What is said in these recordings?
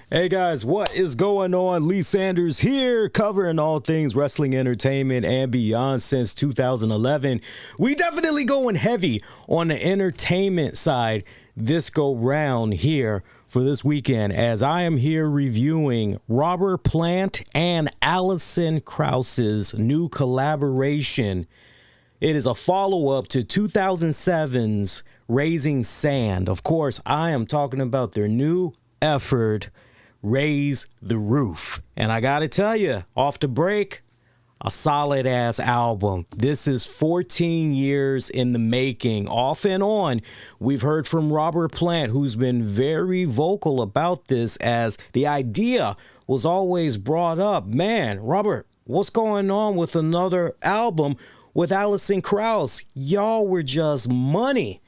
Hey guys, what is going on? Lee Sanders here, covering all things wrestling entertainment and beyond since 2011. We definitely going heavy on the entertainment side this go round here for this weekend, as I am here reviewing Robert Plant and Alison Krauss's new collaboration. It is a follow-up to 2007's Raising Sand. Of course, I am talking about their new effort, Raise the Roof. And I gotta tell you, off the break, a solid ass album. This is 14 years in the making, off and on. We've heard from Robert Plant, who's been very vocal about this, as the idea was always brought up. Man, Robert, what's going on with another album with Alison Krauss? Y'all were just money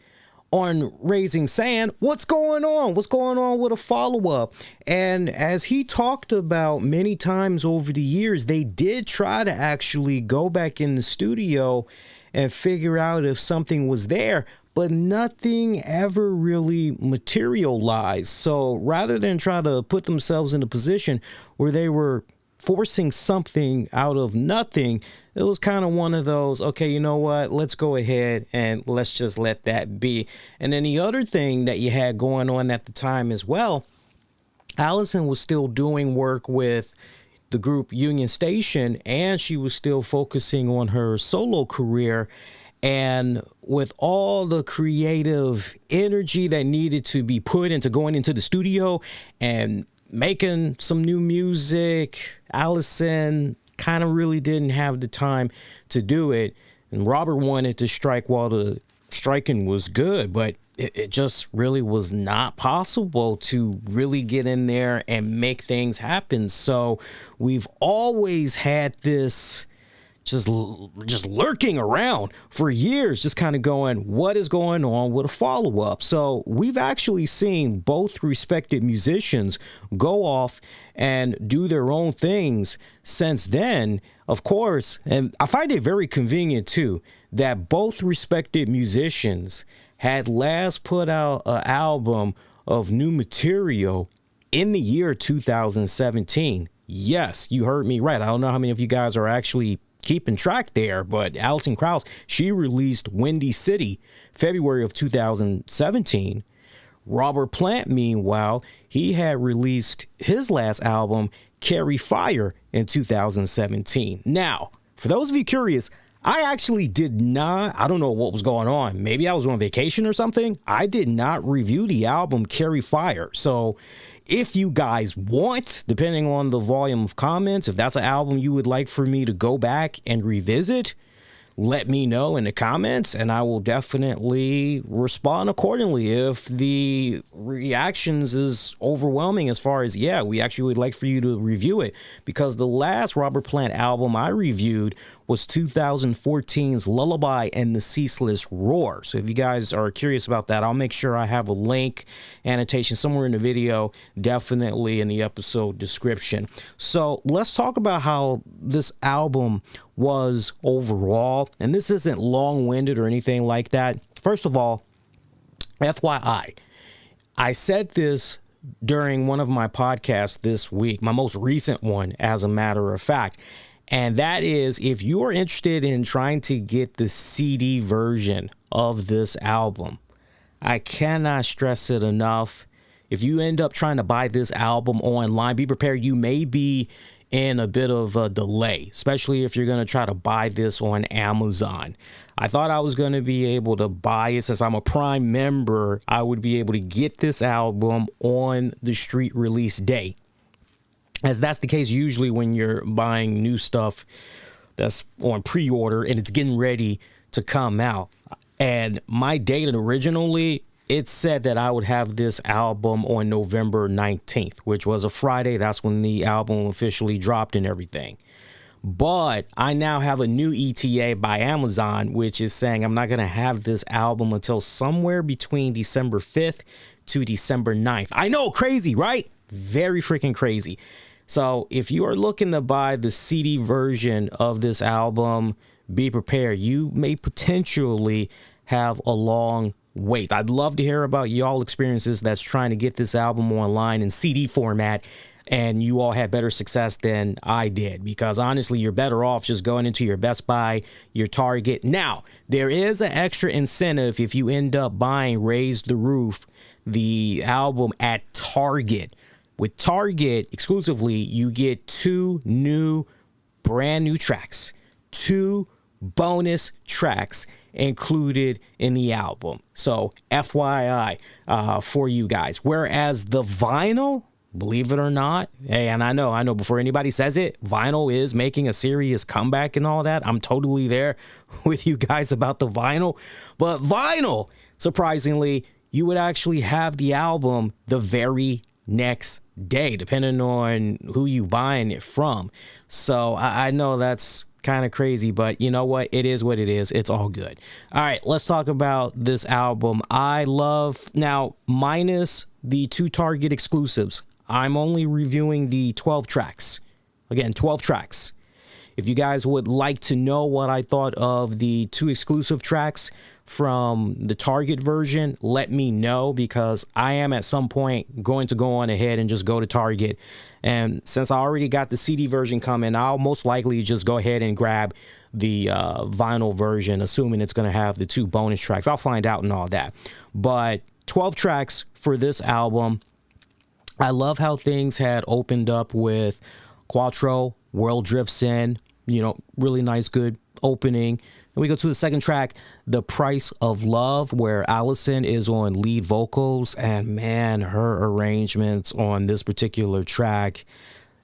on Raising Sand. What's going on? What's going on with a follow-up? And as he talked about many times over the years, they did try to actually go back in the studio and figure out if something was there, but nothing ever really materialized. So rather than try to put themselves in a position where they were forcing something out of nothing, it was kind of one of those, okay, you know what, let's go ahead and let's just let that be. And then the other thing that you had going on at the time as well, Alison was still doing work with the group Union Station, and she was still focusing on her solo career. And with all the creative energy that needed to be put into going into the studio and making some new music, Alison kind of really didn't have the time to do it. And Robert wanted to strike while the striking was good, but it just really was not possible to really get in there and make things happen. So we've always had this just lurking around for years, just kind of going, what is going on with a follow-up? So we've actually seen both respected musicians go off and do their own things since then, of course. And I find it very convenient too that both respected musicians had last put out an album of new material in the year 2017. Yes, you heard me right. I don't know how many of you guys are actually keeping track there, but Alison Krauss, she released Windy City February of 2017. Robert Plant, meanwhile, he had released his last album, Carry Fire, in 2017. Now, for those of you curious, I actually did not, I don't know what was going on. Maybe I was on vacation or something. I did not review the album Carry Fire. So if you guys want, depending on the volume of comments, if that's an album you would like for me to go back and revisit, let me know in the comments, and I will definitely respond accordingly if the reactions is overwhelming as far as, yeah, we actually would like for you to review it, because the last Robert Plant album I reviewed was 2014's Lullaby and the Ceaseless Roar. So if you guys are curious about that, I'll make sure I have a link annotation somewhere in the video, definitely in the episode description. So let's talk about how this album was overall. And this isn't long-winded or anything like that. First of all, FYI, I said this during one of my podcasts this week, my most recent one, as a matter of fact. And that is, if you're interested in trying to get the CD version of this album, I cannot stress it enough. If you end up trying to buy this album online, be prepared. You may be in a bit of a delay, especially if you're going to try to buy this on Amazon. I thought I was going to be able to buy it. Since I'm a Prime member, I would be able to get this album on the street release day, as that's the case usually when you're buying new stuff that's on pre-order and it's getting ready to come out. And my date originally, it said that I would have this album on November 19th, which was a Friday. That's when the album officially dropped and everything. But I now have a new ETA by Amazon, which is saying I'm not going to have this album until somewhere between December 5th to December 9th. I know, crazy, right? Very freaking crazy. So if you are looking to buy the CD version of this album, be prepared. You may potentially have a long wait. I'd love to hear about y'all experiences that's trying to get this album online in CD format, and you all had better success than I did, because honestly, you're better off just going into your Best Buy, your Target. Now, there is an extra incentive if you end up buying Raise the Roof, the album, at Target. With Target exclusively, you get 2 brand new tracks, 2 bonus tracks included in the album. So FYI for you guys. Whereas the vinyl, believe it or not, hey, and I know before anybody says it, vinyl is making a serious comeback and all that. I'm totally there with you guys about the vinyl. But vinyl, surprisingly, you would actually have the album the very next day, depending on who you buying it from. So I know that's kind of crazy, but you know what? It is what it is. It's all good. All right, let's talk about this album. I love, now, minus the 2 Target exclusives, I'm only reviewing the 12 tracks. Again, 12 tracks. If you guys would like to know what I thought of the 2 exclusive tracks from the Target version, let me know, because I am at some point going to go on ahead and just go to Target. And since I already got the CD version coming, I'll most likely just go ahead and grab the vinyl version, assuming it's going to have the 2 bonus tracks. I'll find out and all that. But 12 tracks for this album. I love how things had opened up with Quattro, World Drifts In, really nice, good opening. And we go to the second track, The Price of Love, where Alison is on lead vocals, and man, her arrangements on this particular track,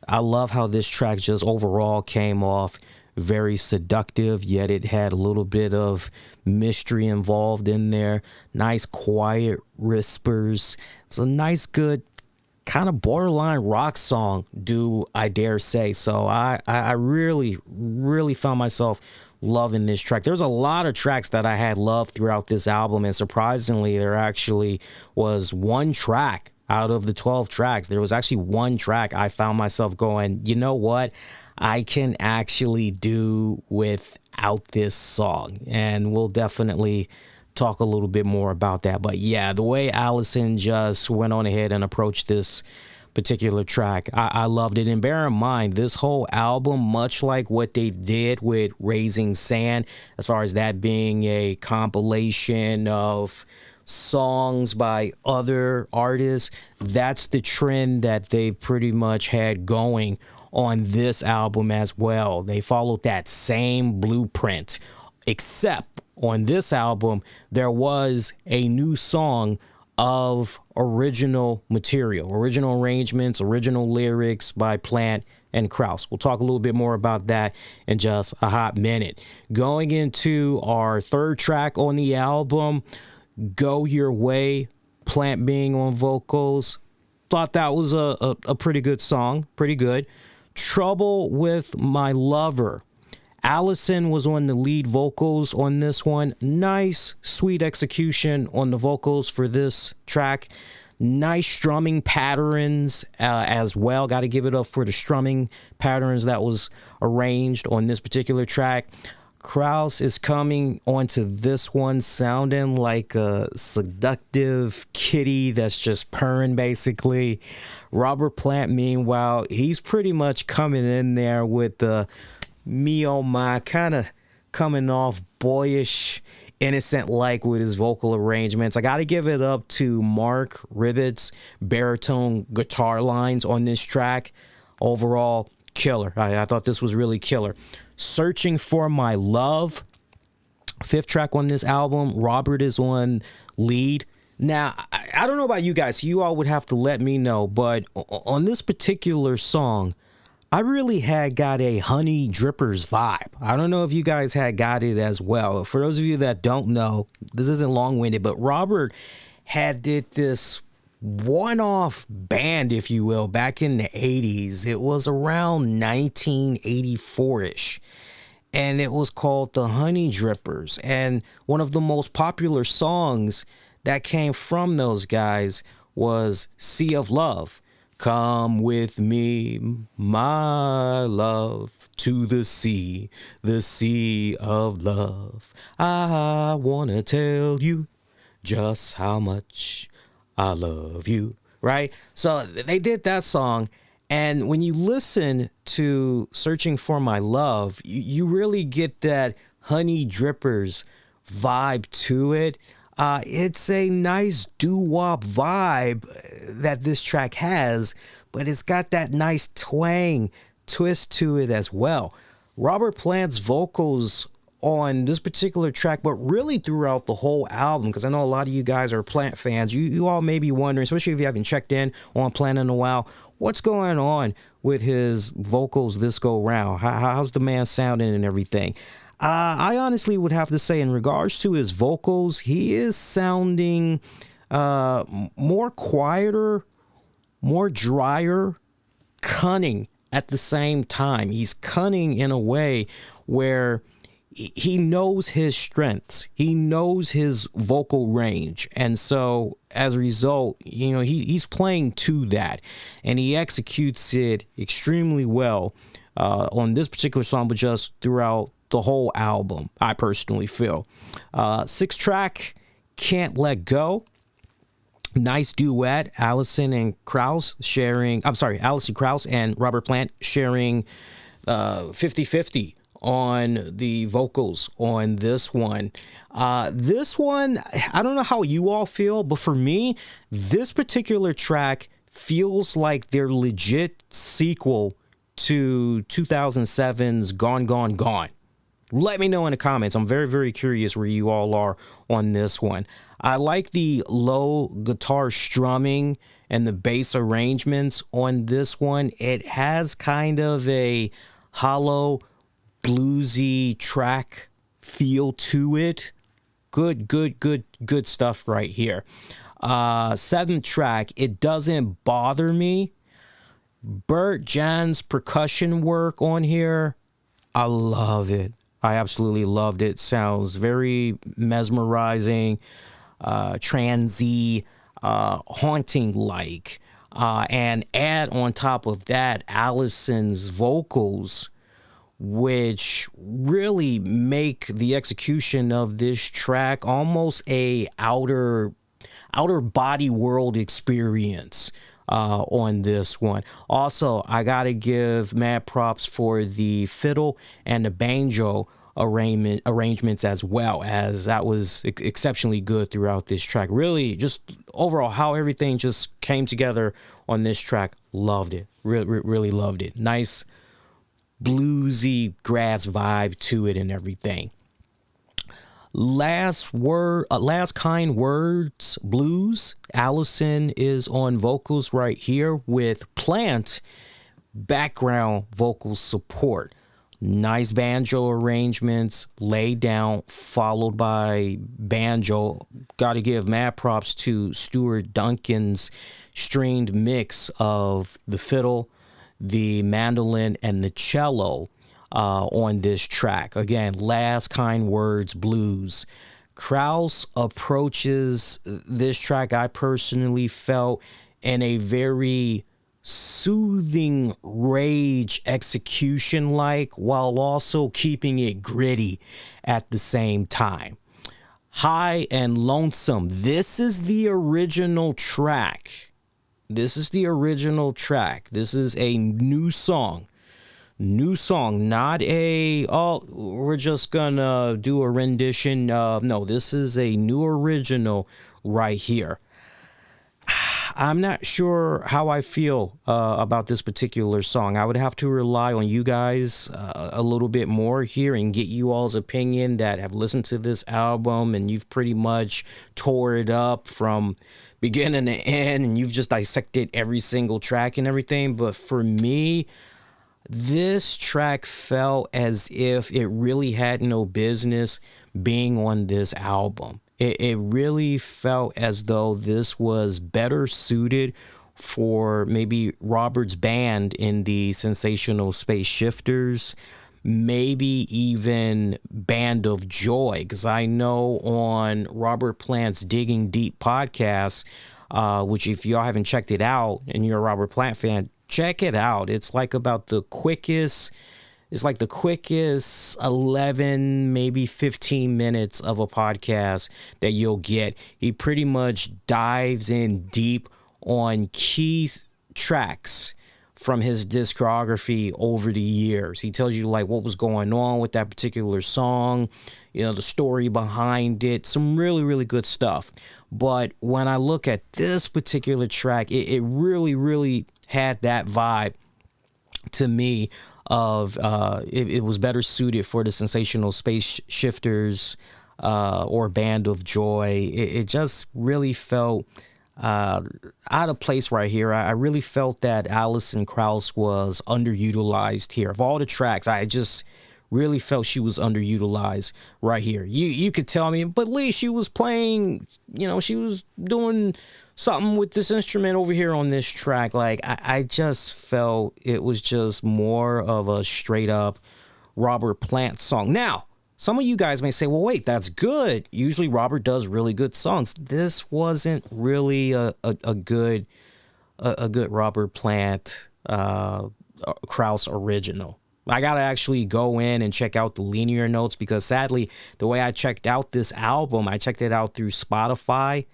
I love how this track just overall came off very seductive, yet it had a little bit of mystery involved in there. Nice quiet whispers. It's a nice, good, kind of borderline rock song, do I dare say. So I really, really found myself loving this track. There's a lot of tracks that I had loved throughout this album, and surprisingly, there actually was 1 track out of the 12 tracks. There was actually 1 track I found myself going, you know what? I can actually do without this song, and we'll definitely talk a little bit more about that. But yeah, the way Alison just went on ahead and approached this particular track, I loved it. And bear in mind, this whole album, much like what they did with Raising Sand, as far as that being a compilation of songs by other artists, that's the trend that they pretty much had going on this album as well. They followed that same blueprint, except on this album, there was a new song of original material, original arrangements, original lyrics by Plant and Krauss. We'll talk a little bit more about that in just a hot minute. Going into our third track on the album, Go Your Way, Plant being on vocals. Thought that was a pretty good song, pretty good. Trouble with My Lover. Alison was on the lead vocals on this one. Nice, sweet execution on the vocals for this track. Nice strumming patterns as well. Got to give it up for the strumming patterns that was arranged on this particular track. Krauss is coming onto this one sounding like a seductive kitty that's just purring, basically. Robert Plant, meanwhile, he's pretty much coming in there with the me oh my, kind of coming off boyish, innocent like with his vocal arrangements. I got to give it up to Mark Ribbitt's baritone guitar lines on this track. Overall, killer. I thought this was really killer. Searching for My Love, 5th track on this album. Robert is on lead. Now, I don't know about you guys. You all would have to let me know, but on this particular song, I really had got a Honey Drippers vibe. I don't know if you guys had got it as well. For those of you that don't know, this isn't long-winded, but Robert did this one-off band, if you will, back in the 80s. It was around 1984-ish. And it was called the Honey Drippers. And one of the most popular songs that came from those guys was Sea of Love. Come with me, my love, to the sea of love. I wanna tell you just how much I love you, right? So they did that song. And when you listen to Searching for My Love, you really get that Honey Drippers vibe to it. It's a nice doo-wop vibe that this track has, but it's got that nice twang twist to it as well. Robert Plant's vocals on this particular track, but really throughout the whole album, because I know a lot of you guys are Plant fans. You all may be wondering, especially if you haven't checked in on Plant in a while, what's going on with his vocals this go round? How's the man sounding and everything? I honestly would have to say, in regards to his vocals, he is sounding more quieter, more drier, cunning at the same time. He's cunning in a way where he knows his strengths. He knows his vocal range. And so as a result, he's playing to that, and he executes it extremely well on this particular song, but just throughout the whole album, I personally feel. 6-track, Can't Let Go. Nice duet. Alison Krauss and Robert Plant sharing 50-50 on the vocals on this one. This one, I don't know how you all feel, but for me, this particular track feels like their legit sequel to 2007's Gone, Gone, Gone. Let me know in the comments. I'm very, very curious where you all are on this one. I like the low guitar strumming and the bass arrangements on this one. It has kind of a hollow, bluesy track feel to it. Good stuff right here. 7th track, It Doesn't Bother Me. Bert Jan's percussion work on here, I love it. I absolutely loved it. Sounds very mesmerizing, transy, haunting-like. And add on top of that Alison's vocals, which really make the execution of this track almost a outer body world experience on this one. Also, I gotta give mad props for the fiddle and the banjo arrangements, as well, as that was exceptionally good throughout this track. Really, just overall how everything just came together on this track. Loved it. Really loved it. Nice bluesy grass vibe to it and everything. Last Kind Words Blues. Alison is on vocals right here with Plant background vocal support. Nice banjo arrangements, laid down, followed by banjo. Got to give mad props to Stuart Duncan's stringed mix of the fiddle, the mandolin, and the cello on this track. Again, Last Kind Words Blues. Krauss approaches this track, I personally felt, in a very soothing rage execution, while also keeping it gritty at the same time. High and Lonesome. This is the original track. This is a new song, not we're just gonna do a rendition. No, this is a new original right here. I'm not sure how I feel about this particular song. I would have to rely on you guys a little bit more here and get you all's opinion that have listened to this album and you've pretty much tore it up from beginning to end and you've just dissected every single track and everything. But for me, this track felt as if it really had no business being on this album. It really felt as though this was better suited for maybe Robert's band in the Sensational Space Shifters, maybe even Band of Joy, because I know on Robert Plant's Digging Deep podcast, which if y'all haven't checked it out and you're a Robert Plant fan, check it out. It's like about the quickest, It's like the quickest 11, maybe 15 minutes of a podcast that you'll get. He pretty much dives in deep on key tracks from his discography over the years. He tells you like what was going on with that particular song, the story behind it, some really, really good stuff. But when I look at this particular track, it really, really had that vibe to me of it was better suited for the Sensational Space Shifters or Band of Joy. It just really felt out of place right here. I really felt that Alison Krauss was underutilized here. Of all the tracks, I just really felt she was underutilized right here. You could tell me, but Lee, she was playing, she was doing something with this instrument over here on this track. Like, I just felt it was just more of a straight up Robert Plant song. Now, some of you guys may say, well, wait, that's good. Usually Robert does really good songs. This wasn't really a good Robert Plant Krauss original. I got to actually go in and check out the linear notes because sadly, the way I checked out this album, I checked it out through Spotify.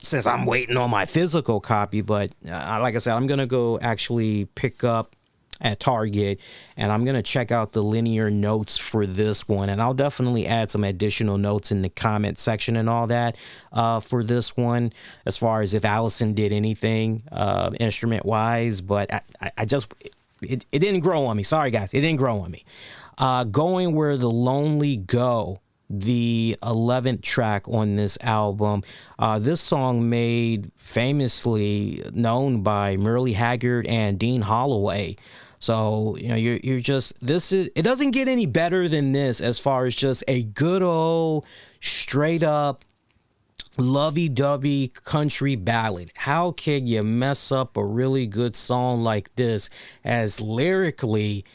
Since I'm waiting on my physical copy, but like I said, I'm going to go actually pick up at Target and I'm going to check out the linear notes for this one. And I'll definitely add some additional notes in the comment section and all that for this one, as far as if Alison did anything instrument wise, but I just, it didn't grow on me. Sorry guys, it didn't grow on me. Going Where the Lonely Go, the 11th track on this album. This song made famously known by Merle Haggard and Dean Holloway. So, you're just, it doesn't get any better than this as far as just a good old straight up lovey-dovey country ballad. How can you mess up a really good song like this, as lyrically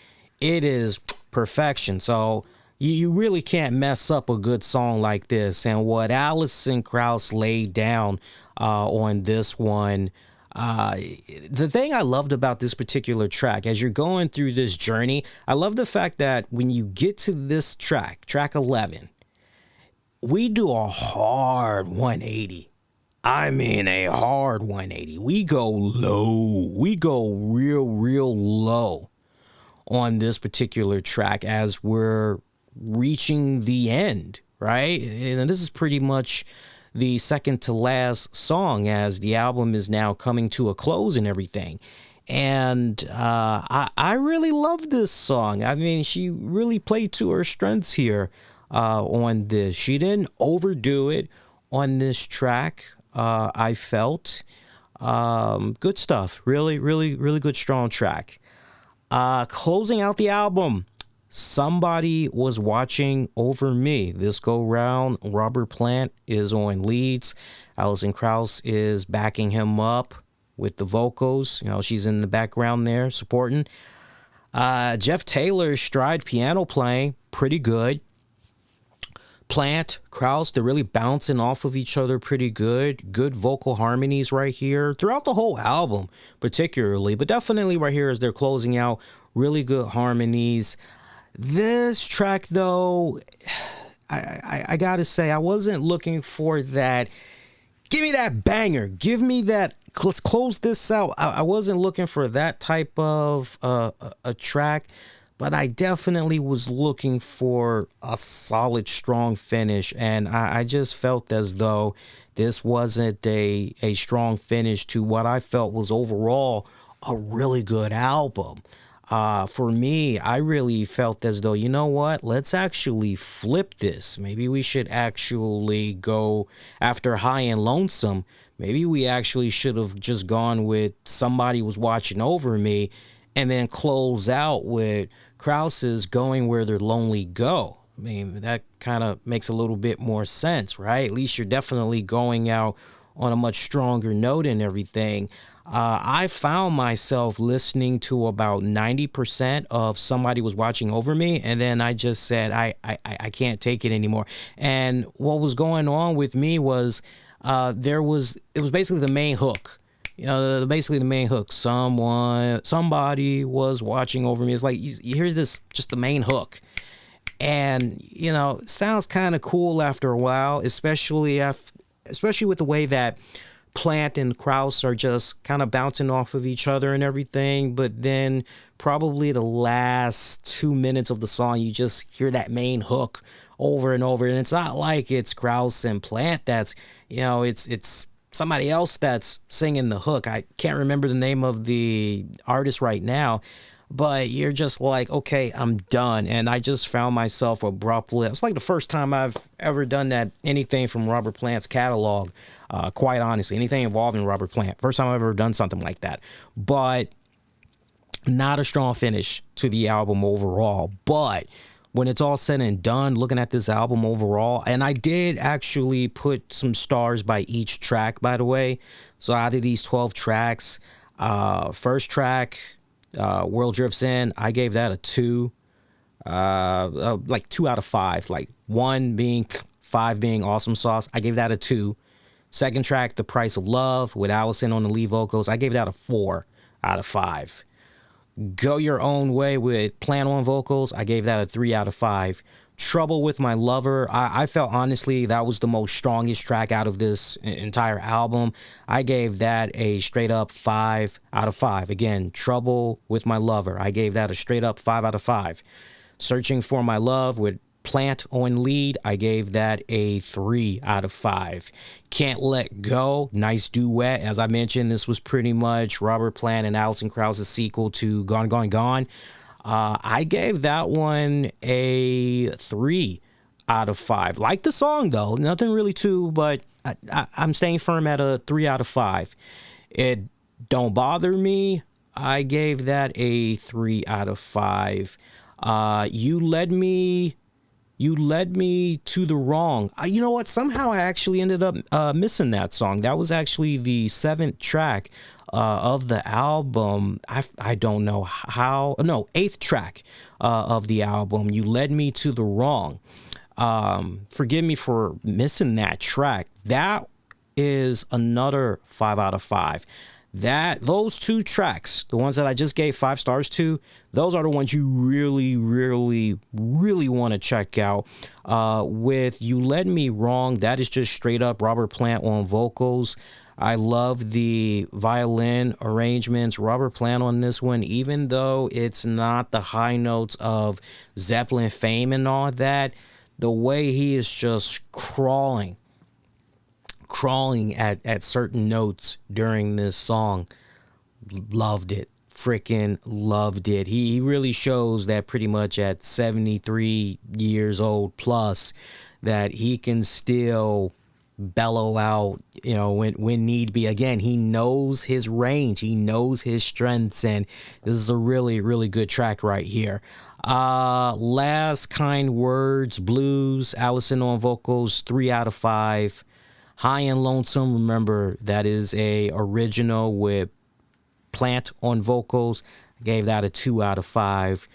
it is perfection? So you really can't mess up a good song like this. And what Alison Krauss laid down on this one, the thing I loved about this particular track, as you're going through this journey, I love the fact that when you get to this track 11, we do a hard 180. I mean, a hard 180. We go low. We go real low on this particular track as we're reaching the end, right? And this is pretty much the second to last song as the album is now coming to a close and everything. And I really love this song. I mean, she really played to her strengths here on this. She didn't overdo it on this track. I felt good stuff. Really good, strong track. Closing out the album, Somebody Was Watching Over Me. This go round, Robert Plant is on leads. Alison Krauss is backing him up with the vocals. She's in the background there supporting. Jeff Taylor's stride piano playing, pretty good. Plant, Krauss, they're really bouncing off of each other pretty good. Good vocal harmonies right here throughout the whole album, particularly, but definitely right here as they're closing out, really good harmonies. This track, though, I gotta say, I wasn't looking for that. Give me that banger. Give me that. Let's close this out. I wasn't looking for that type of a track. But I definitely was looking for a solid, strong finish. And I just felt as though this wasn't a strong finish to what I felt was overall a really good album. For me, I really felt as though, you know what, let's actually flip this. Maybe we should actually go after High and Lonesome. Maybe we actually should have just gone with Somebody Was Watching Over Me and then close out with Krauss's Going Where the Lonely Go. I mean, that kind of makes a little bit more sense, right? At least you're definitely going out on a much stronger note and everything. I found myself listening to about 90% of Somebody Was Watching Over Me, and then I just said, I can't take it anymore. And what was going on with me was it was basically the main hook. basically the main hook. Somebody was watching over me. It's like you hear this, just the main hook. And, it sounds kind of cool after a while, especially with the way that Plant and Krauss are just kind of bouncing off of each other and everything. But then probably the last 2 minutes of the song, you just hear that main hook over and over. And it's not like it's Krauss and Plant that's, it's somebody else that's singing the hook. I can't remember the name of the artist right now. But you're just like, okay, I'm done. And I just found myself abruptly. It's like the first time I've ever done that, anything from Robert Plant's catalog, quite honestly, anything involving Robert Plant. First time I've ever done something like that. But not a strong finish to the album overall. But when it's all said and done, looking at this album overall, and I did actually put some stars by each track, by the way. So out of these 12 tracks, first track, World Drifts In, I gave that a 2, like 2 out of 5, like 1 being 5 being Awesome Sauce. I gave that a 2. Second track, The Price of Love, with Alison on the lead vocals, I gave that a 4 out of 5. Go Your Own Way with Plant on vocals, I gave that a 3 out of 5. Trouble with My Lover, I felt honestly that was the most strongest track out of this entire album. I gave that a straight up 5 out of 5. Again, Trouble with My Lover, I gave that a straight up 5 out of 5. Searching for My Love with Plant on lead, I gave that a 3 out of 5. Can't Let Go, nice duet. As I mentioned, this was pretty much Robert Plant and Alison Krauss' sequel to Gone, Gone, Gone. I gave that one a 3 out of 5. Like the song, though. Nothing really too, but I'm staying firm at a 3 out of 5. It Don't Bother Me, I gave that a 3 out of 5. You Led Me to the Wrong. You know what? Somehow I actually ended up missing that song. That was actually the 7th track of the album. I don't know how. No, 8th track of the album. You Led Me to the Wrong. Forgive me for missing that track. That is another 5 out of 5. Those 2 tracks, the ones that I just gave 5 stars to, those are the ones you really, really, really want to check out. With You Led Me Wrong, that is just straight up Robert Plant on vocals. I love the violin arrangements. Robert Plant on this one, even though it's not the high notes of Zeppelin fame and all that, the way he is just crawling at certain notes during this song, loved it. Freaking loved it. He really shows that pretty much at 73 years old plus that he can still bellow out, when need be. Again, he knows his range, he knows his strengths, and this is a really, really good track right here. Last Kind Words Blues, Alison on vocals, 3 out of 5. High and Lonesome, remember that is a original with Plant on vocals, I gave that a 2 out of 5.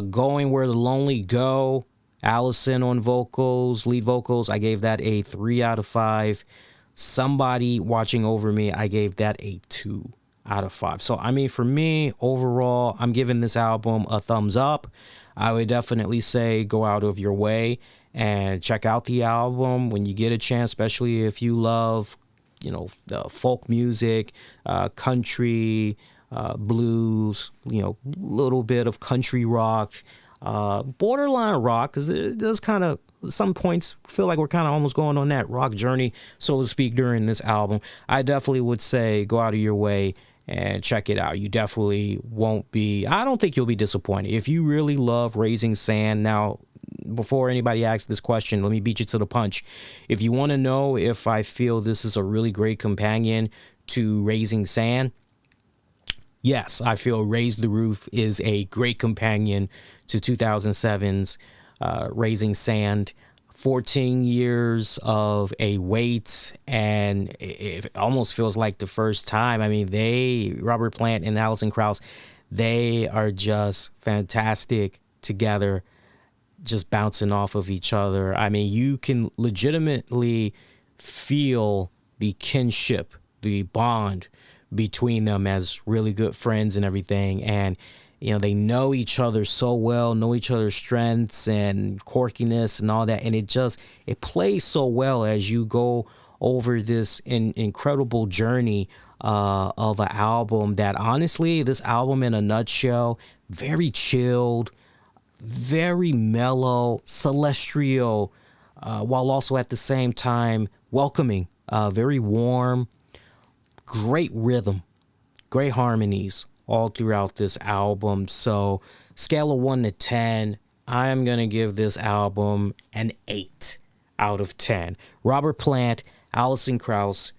Going Where the Lonely Go, Alison on vocals, lead vocals, I gave that a 3 out of 5. Somebody Watching Over Me, I gave that a 2 out of 5. So, for me, overall, I'm giving this album a thumbs up. I would definitely say go out of your way and check out the album when you get a chance, especially if you love, folk music, country, blues, little bit of country rock, borderline rock, because it does kind of, some points feel like we're kind of almost going on that rock journey, so to speak, during this album. I definitely would say go out of your way and check it out. You definitely won't be, I don't think you'll be disappointed. If you really love Raising Sand, now, before anybody asks this question, let me beat you to the punch. If you want to know if I feel this is a really great companion to Raising Sand, yes, I feel Raise the Roof is a great companion to 2007's Raising Sand. 14 years of a wait, and it almost feels like the first time. Robert Plant and Alison Krauss, they are just fantastic together, just bouncing off of each other. You can legitimately feel the kinship the bond between them as really good friends and everything. And, you know, they know each other so well, know each other's strengths and quirkiness and all that. And it plays so well as you go over this incredible journey of an album that, honestly, this album in a nutshell, very chilled, very mellow, celestial, while also at the same time welcoming, very warm, great rhythm, great harmonies all throughout this album. So scale of 1 to 10, I'm going to give this album an 8 out of 10. Robert Plant, Alison Krauss,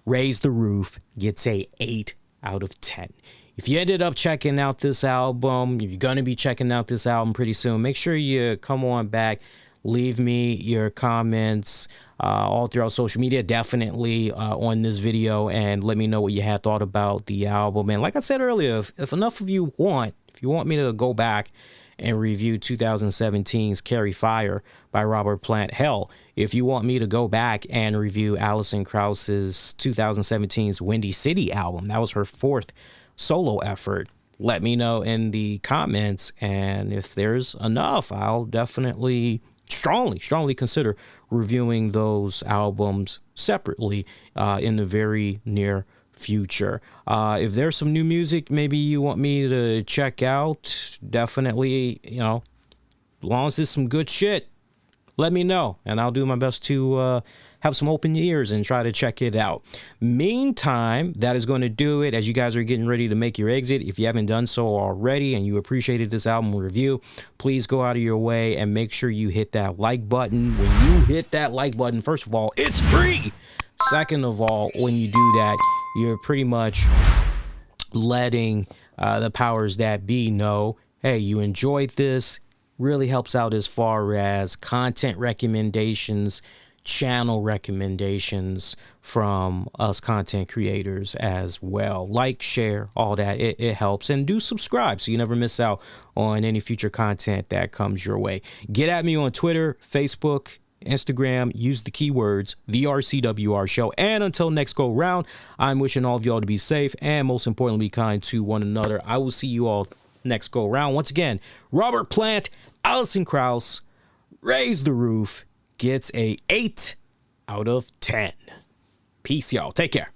Raise the Roof gets a 8 out of 10. If you ended up checking out this album, if you're going to be checking out this album pretty soon, make sure you come on back, leave me your comments all throughout social media, definitely on this video, and let me know what you had thought about the album. And like I said earlier, if enough of you want, if you want me to go back and review 2017's Carry Fire by Robert Plant, hell, if you want me to go back and review Alison Krauss's 2017's Windy City album, that was her 4th solo effort, let me know in the comments. And if there's enough, I'll definitely strongly consider reviewing those albums separately in the very near future. If there's some new music maybe you want me to check out, definitely, you know, as long as it's some good shit, let me know, and I'll do my best to have some open ears and try to check it out. Meantime, that is going to do it as you guys are getting ready to make your exit. If you haven't done so already and you appreciated this album review, please go out of your way and make sure you hit that like button. When you hit that like button, first of all, it's free. Second of all, when you do that, you're pretty much letting the powers that be know, hey, you enjoyed this. Really helps out as far as content recommendations, channel recommendations from us content creators as well. Like, share, all that. It helps. And do subscribe so you never miss out on any future content that comes your way. Get at me on Twitter, Facebook, Instagram. Use the keywords The RCWR Show. And until next go round, I'm wishing all of y'all to be safe and most importantly be kind to one another. I will see you all next go round. Once again, Robert Plant, Alison Krauss, Raise the Roof gets a 8 out of 10. Peace, y'all. Take care.